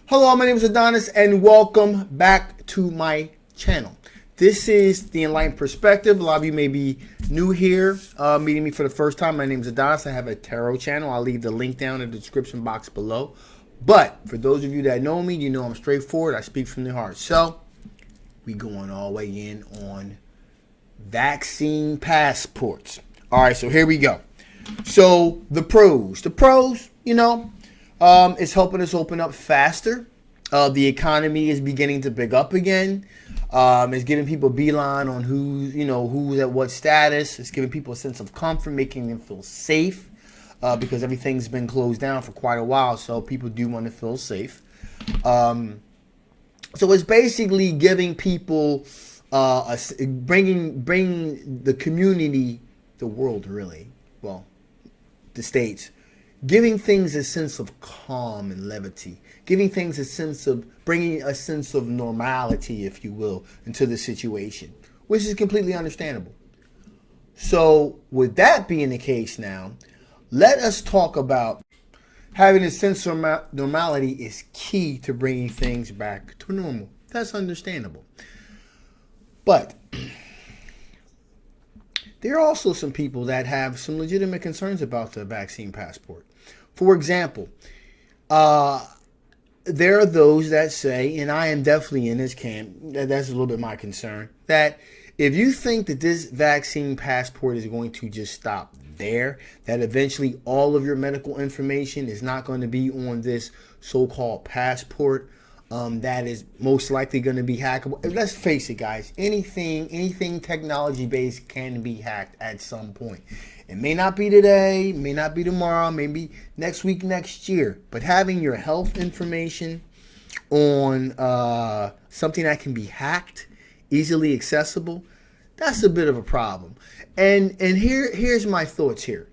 Hello, my name is Adonis and welcome back to my channel. This is The Enlightened Perspective. A lot of you may be new here, meeting me for the first time. My name is Adonis. I have a tarot channel. I'll leave the link down in the description box below. But for those of you that know me, you know I'm straightforward. I speak from the heart. So we going all the way in on vaccine passports. All right, so here we go. So the pros, it's helping us open up faster. The economy is beginning to pick up again. It's giving people a beeline on who's at what status. It's giving people a sense of comfort, making them feel safe, because everything's been closed down for quite a while. So people do want to feel safe. So it's basically giving people, bringing the community, the world really, well, the states, giving things a sense of calm and levity, giving things a sense of, bringing a sense of normality, if you will, into the situation, which is completely understandable. So with that being the case now, let us talk about having a sense of normality is key to bringing things back to normal. That's understandable. But there are also some people that have some legitimate concerns about the vaccine passport. For example, there are those that say, and I am definitely in this camp, that's a little bit my concern, that if you think that this vaccine passport is going to just stop there, that eventually all of your medical information is not going to be on this so-called passport, that is most likely going to be hackable. Let's face it, guys. Anything technology-based can be hacked at some point. It may not be today, may not be tomorrow, maybe next week, next year. But having your health information on something that can be hacked, easily accessible, that's a bit of a problem. And here's my thoughts here.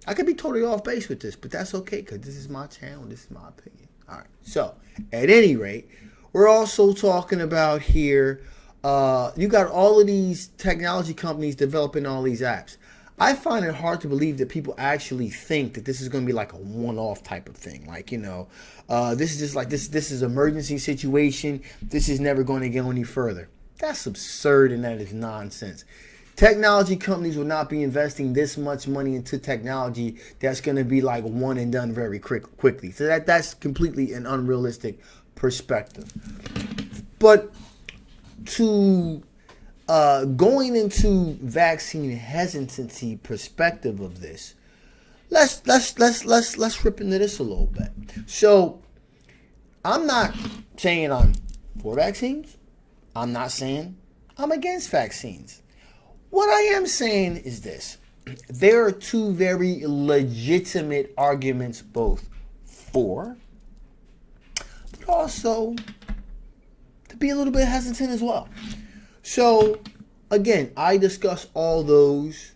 I could be totally off base with this, but that's okay because this is my channel. This is my opinion. All right. So, at any rate, we're also talking about here, you got all of these technology companies developing all these apps. I find it hard to believe that people actually think that this is going to be like a one-off type of thing. Like, this is just like this is an emergency situation. This is never going to go any further. That's absurd and that is nonsense. Technology companies will not be investing this much money into technology that's going to be like one and done very quickly. So that's completely an unrealistic perspective. But to going into vaccine hesitancy perspective of this, let's rip into this a little bit. So I'm not saying I'm for vaccines. I'm not saying I'm against vaccines. What I am saying is this. There are two very legitimate arguments both for, but also to be a little bit hesitant as well. So, again, I discussed all those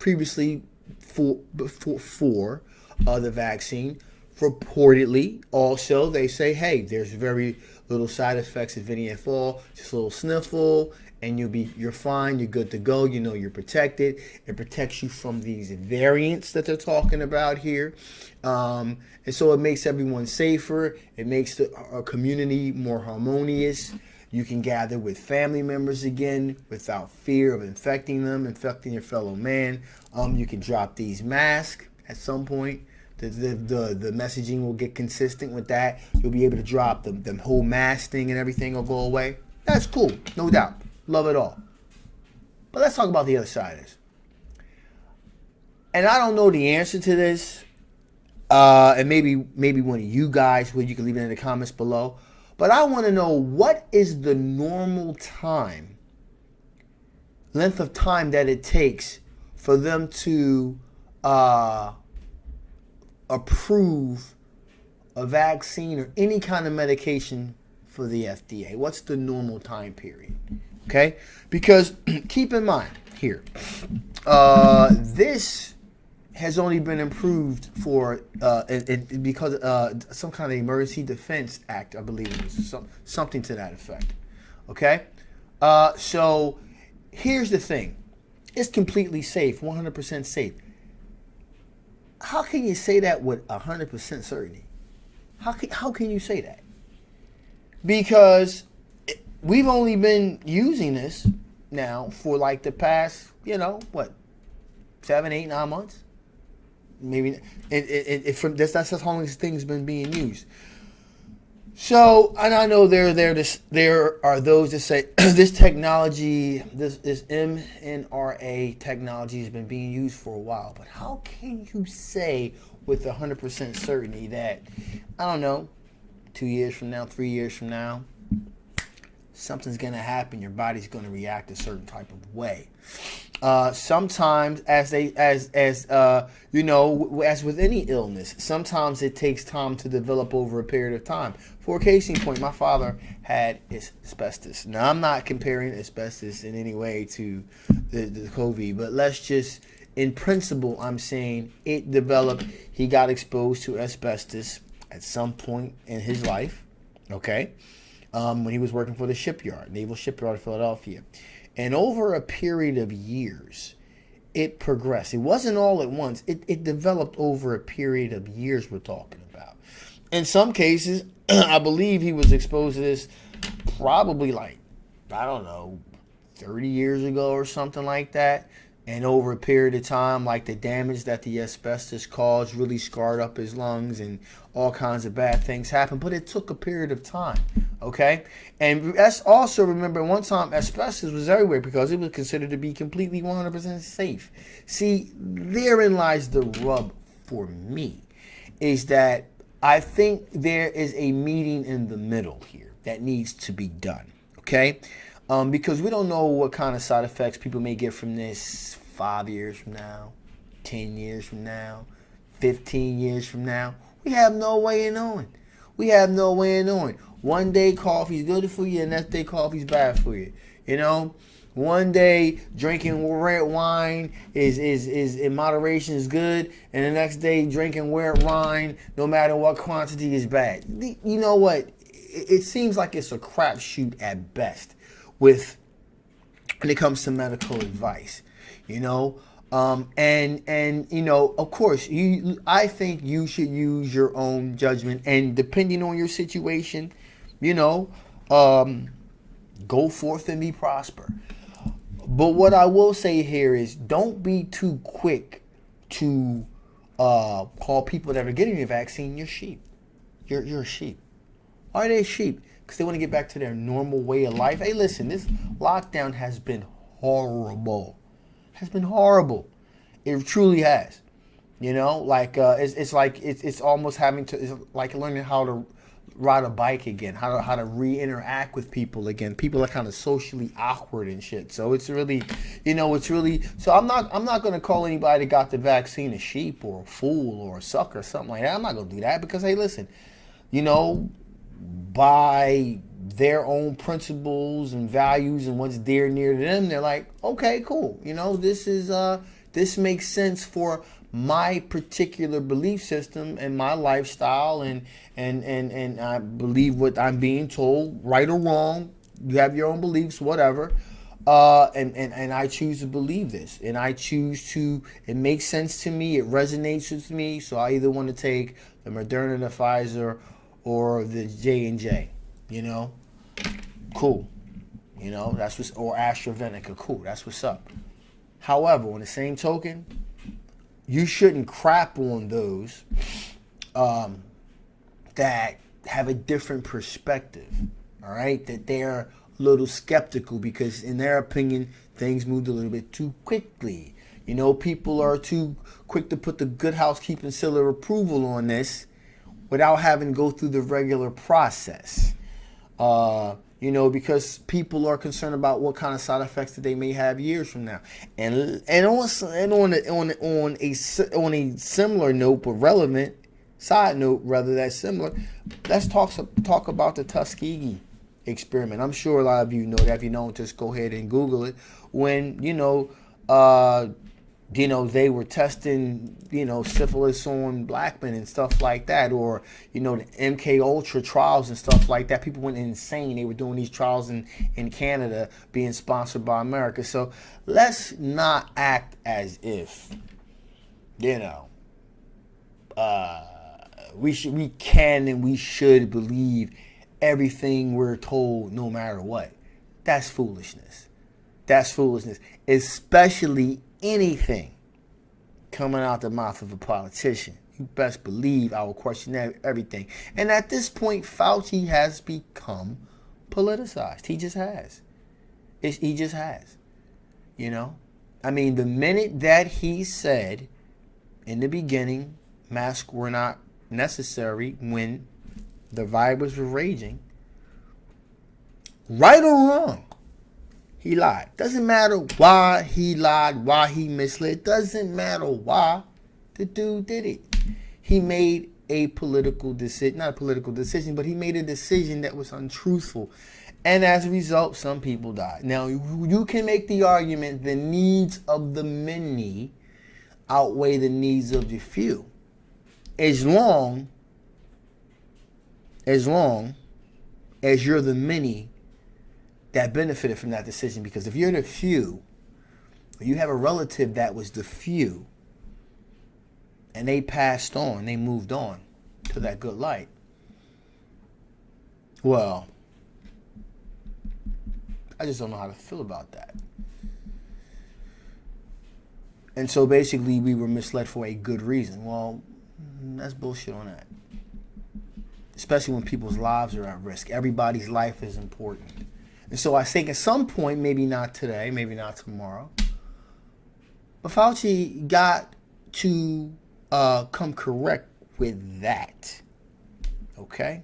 previously for the vaccine. Reportedly, also, they say, hey, there's very little side effects, if any at all, just a little sniffle, and you're fine, you're good to go, you're protected. It protects you from these variants that they're talking about here. And so it makes everyone safer. It makes our community more harmonious. You can gather with family members again without fear of infecting your fellow man. You can drop these masks at some point. The messaging will get consistent with that. You'll be able to drop the whole mask thing and everything will go away. That's cool, no doubt. Love it all. But let's talk about the other side of this. And I don't know the answer to this. And maybe one of you guys, you can leave it in the comments below. But I want to know, what is the normal length of time that it takes for them to approve a vaccine or any kind of medication for the FDA? What's the normal time period? Okay? Because keep in mind here, this has only been approved for because some kind of Emergency Defense Act, I believe it was something to that effect. Okay? So here's the thing. It's completely safe, 100% safe. How can you say that with 100% certainty? How can you say that? because we've only been using this now for like the past, 7, 8, 9 months. Maybe that's how long this thing's been being used. So, and I know there are those that say this technology, this mNRA technology has been being used for a while. But how can you say with 100% certainty that, I don't know, 2 years from now, 3 years from now, something's going to happen, your body's going to react a certain type of way. Sometimes, as with any illness, sometimes it takes time to develop over a period of time. For a case in point, my father had asbestos. Now, I'm not comparing asbestos in any way to the COVID, but let's just, in principle, I'm saying it developed. He got exposed to asbestos at some point in his life, okay, when he was working for the shipyard, Naval Shipyard of Philadelphia. And over a period of years, it progressed. It wasn't all at once. It developed over a period of years we're talking about. In some cases, I believe he was exposed to this probably 30 years ago or something like that. And over a period of time, like the damage that the asbestos caused really scarred up his lungs and all kinds of bad things happened. But it took a period of time, okay? And let's also remember one time asbestos was everywhere because it was considered to be completely 100% safe. See, therein lies the rub for me, is that I think there is a meeting in the middle here that needs to be done, okay? Because we don't know what kind of side effects people may get from this 5 years from now, 10 years from now, 15 years from now. We have no way of knowing. One day coffee's good for you, and next day coffee's bad for you. One day drinking red wine is in moderation is good, and the next day drinking red wine, no matter what quantity, is bad. You know what? It seems like it's a crapshoot at best when it comes to medical advice, of course, I think you should use your own judgment, and depending on your situation, go forth and be prosper. But what I will say here is, don't be too quick to call people that are getting the vaccine your sheep. You're a sheep. Why are they sheep? Because they want to get back to their normal way of life. Hey, listen, this lockdown has been horrible. It truly has. It's almost it's like learning how to ride a bike again, how to re-interact with people again. People are kind of socially awkward and shit. So it's really, so I'm not going to call anybody that got the vaccine a sheep or a fool or a sucker or something like that. I'm not going to do that because, hey, listen, by their own principles and values and what's dear near to them, they're like, okay, cool. This makes sense for my particular belief system and my lifestyle, and I believe what I'm being told, right or wrong. You have your own beliefs, whatever. And I choose to believe this, and it makes sense to me, it resonates with me, so I either want to take the Moderna, the Pfizer, or the J&J, cool, that's what's, or AstraZeneca, cool, that's what's up. However, on the same token, you shouldn't crap on those that have a different perspective, all right, that they're a little skeptical because in their opinion, things moved a little bit too quickly. People are too quick to put the good housekeeping seal of approval on this without having to go through the regular process, because people are concerned about what kind of side effects that they may have years from now. And on a similar note, but relevant side note, rather that's similar, let's talk about the Tuskegee experiment. I'm sure a lot of you know that. If you don't, just go ahead and Google it. When they were testing, syphilis on black men and stuff like that, or, the MK Ultra trials and stuff like that. People went insane. They were doing these trials in Canada being sponsored by America. So let's not act as if, we can and we should believe everything we're told no matter what. That's foolishness. That's foolishness. Especially anything coming out the mouth of a politician. You best believe I will question everything. And at this point, Fauci has become politicized. He just has. He just has. You know? I mean, the minute that he said in the beginning masks were not necessary when the virus was raging, right or wrong, he lied. Doesn't matter why he lied, why he misled. Doesn't matter why. The dude did it. He made a political decision, not a political decision, but he made a decision that was untruthful. And as a result, some people died. Now, you can make the argument the needs of the many outweigh the needs of the few. As long as you're the many that benefited from that decision. Because if you're the few, or you have a relative that was the few, and they passed on, they moved on to that good light, well, I just don't know how to feel about that. And so basically we were misled for a good reason. Well, that's bullshit on that. Especially when people's lives are at risk. Everybody's life is important. And so I think at some point, maybe not today, maybe not tomorrow, but Fauci got to come correct with that. Okay?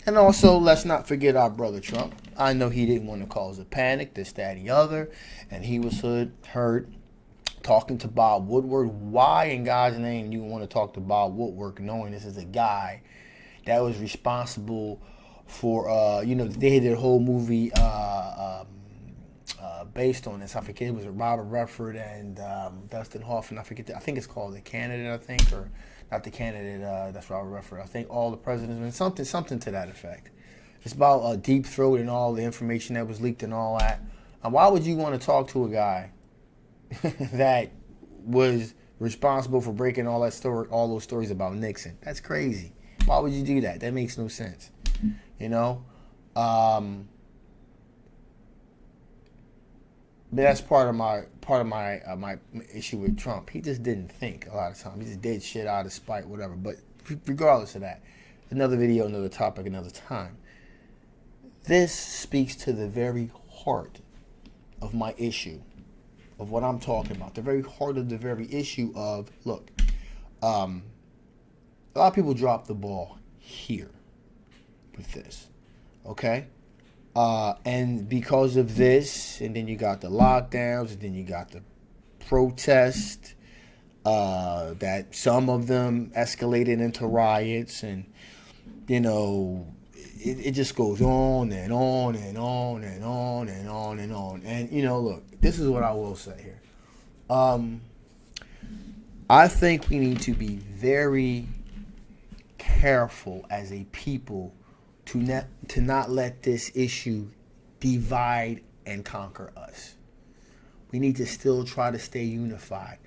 And also, let's not forget our brother Trump. I know he didn't want to cause a panic, this, that, and the other. And he was heard talking to Bob Woodward. Why in God's name you want to talk to Bob Woodward knowing this is a guy that was responsible for, they did a whole movie based on this. I forget, it was Robert Redford and Dustin Hoffman. I think it's called The Candidate, I think, or not The Candidate, that's Robert Redford. I think All the Presidents, and something to that effect. It's about Deep Throat and all the information that was leaked and all that. Why would you want to talk to a guy that was responsible for breaking all those stories about Nixon? That's crazy. Why would you do that? That makes no sense. You know? But that's part of my issue with Trump. He just didn't think a lot of times. He just did shit out of spite, whatever. But regardless of that, another video, another topic, another time. This speaks to the very heart of my issue, of what I'm talking about. The very heart of the very issue of, look, a lot of people drop the ball here with this, okay? And because of this, and then you got the lockdowns, and then you got the protest, that some of them escalated into riots, and, it just goes on and on and on and on and on and on. And, look, this is what I will say here. I think we need to be very careful as a people to not let this issue divide and conquer us. We need to still try to stay unified.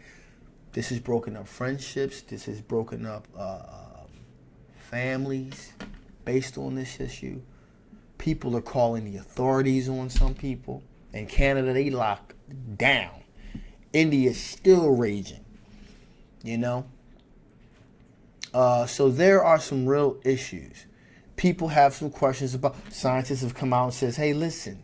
This has broken up friendships. This has broken up families based on this issue. People are calling the authorities on some people. In Canada, they lock down. India's still raging, So there are some real issues. People have some questions about, scientists have come out and says, hey, listen,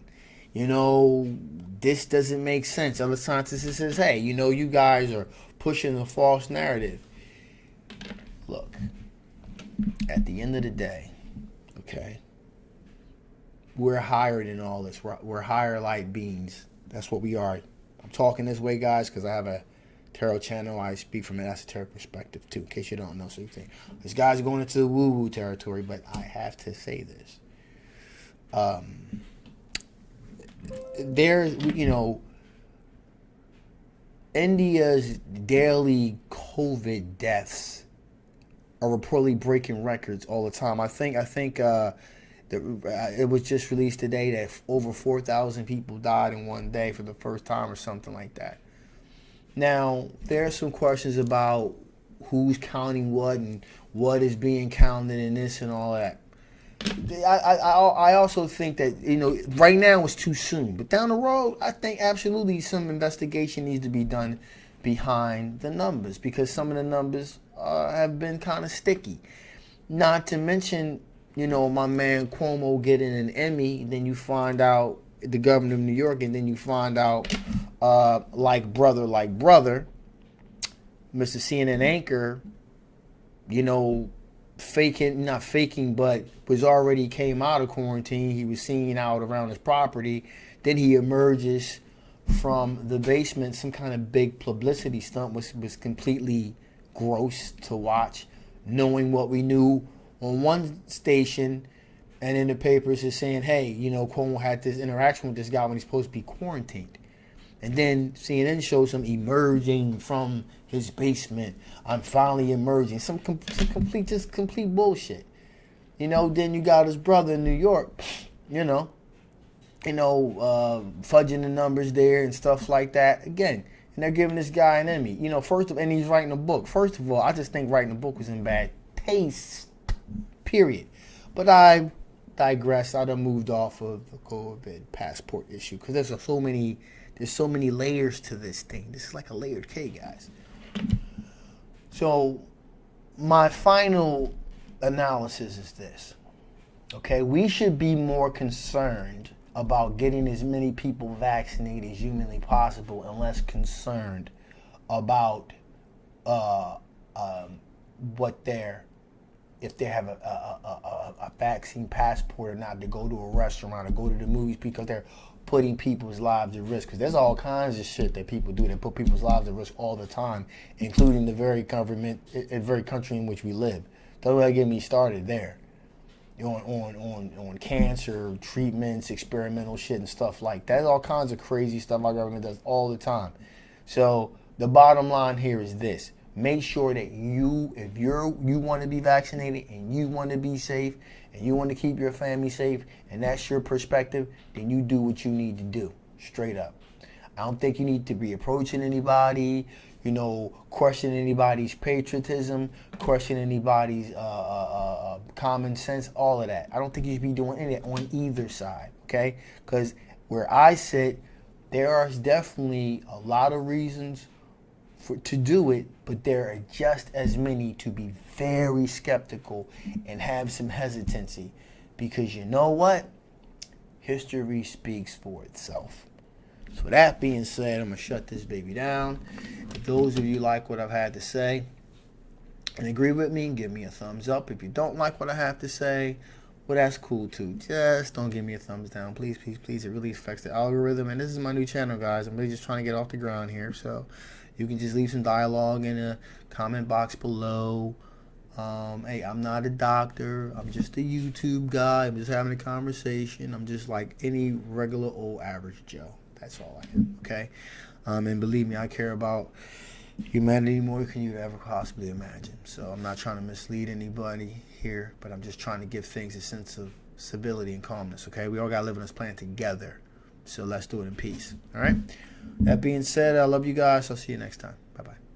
this doesn't make sense. Other scientists says, hey, you guys are pushing a false narrative. Look, at the end of the day, okay, we're higher than all this. We're higher light beings. That's what we are. I'm talking this way, guys, because I have a tarot channel. I speak from an esoteric perspective, too, in case you don't know. So you think, this guy's going into the woo-woo territory, but I have to say this. There's, India's daily COVID deaths are reportedly breaking records all the time. I think it was just released today that over 4,000 people died in one day for the first time or something like that. Now, there are some questions about who's counting what and what is being counted and this and all that. I also think that, you know, right now it's too soon, but down the road, I think absolutely some investigation needs to be done behind the numbers, because some of the numbers have been kind of sticky. Not to mention, you know, my man Cuomo getting an Emmy, then you find out the governor of New York, and then you find out like brother, Mr. CNN anchor, you know, not faking, but was already came out of quarantine. He was seen out around his property. Then he emerges from the basement. Some kind of big publicity stunt was completely gross to watch, knowing what we knew on one station, and in the papers is saying, hey, you know, Cuomo had this interaction with this guy when he's supposed to be quarantined. And then CNN shows him emerging from his basement. I'm finally emerging. Some complete bullshit. You know, then you got his brother in New York, you know, fudging the numbers there and stuff like that. Again, and they're giving this guy an Emmy. You know, and he's writing a book. First of all, I just think writing a book was in bad taste, period. But I digress. I done moved off of the COVID passport issue, because there's so many layers to this thing. This is like a layered cake, guys. So my final analysis is this. Okay, we should be more concerned about getting as many people vaccinated as humanly possible, and less concerned about if they have a vaccine passport or not, to go to a restaurant or go to the movies, because they're putting people's lives at risk. Because there's all kinds of shit that people do that put people's lives at risk all the time, including the very country in which we live. Don't get me started there. On cancer treatments, experimental shit and stuff like that. There's all kinds of crazy stuff our government does all the time. So the bottom line here is this. Make sure that if you want to be vaccinated and you want to be safe and you want to keep your family safe, and that's your perspective, then you do what you need to do, straight up. I don't think you need to be approaching anybody, you know, question anybody's patriotism, question anybody's common sense, all of that. I don't think you should be doing any of that on either side, okay? Because where I sit, there are definitely a lot of reasons to do it, but there are just as many to be very skeptical and have some hesitancy, because you know what? History speaks for itself. So that being said, I'm going to shut this baby down. If those of you like what I've had to say and agree with me, give me a thumbs up. If you don't like what I have to say, well, that's cool too. Just don't give me a thumbs down. Please, please, please. It really affects the algorithm. And this is my new channel, guys. I'm really just trying to get off the ground here. So you can just leave some dialogue in the comment box below. Hey, I'm not a doctor. I'm just a YouTube guy. I'm just having a conversation. I'm just like any regular old average Joe. That's all I am, okay? And believe me, I care about humanity more than you ever possibly imagine. So I'm not trying to mislead anybody here, but I'm just trying to give things a sense of stability and calmness, okay? We all got to live on this planet together. So let's do it in peace, all right? That being said, I love you guys. I'll see you next time. Bye-bye.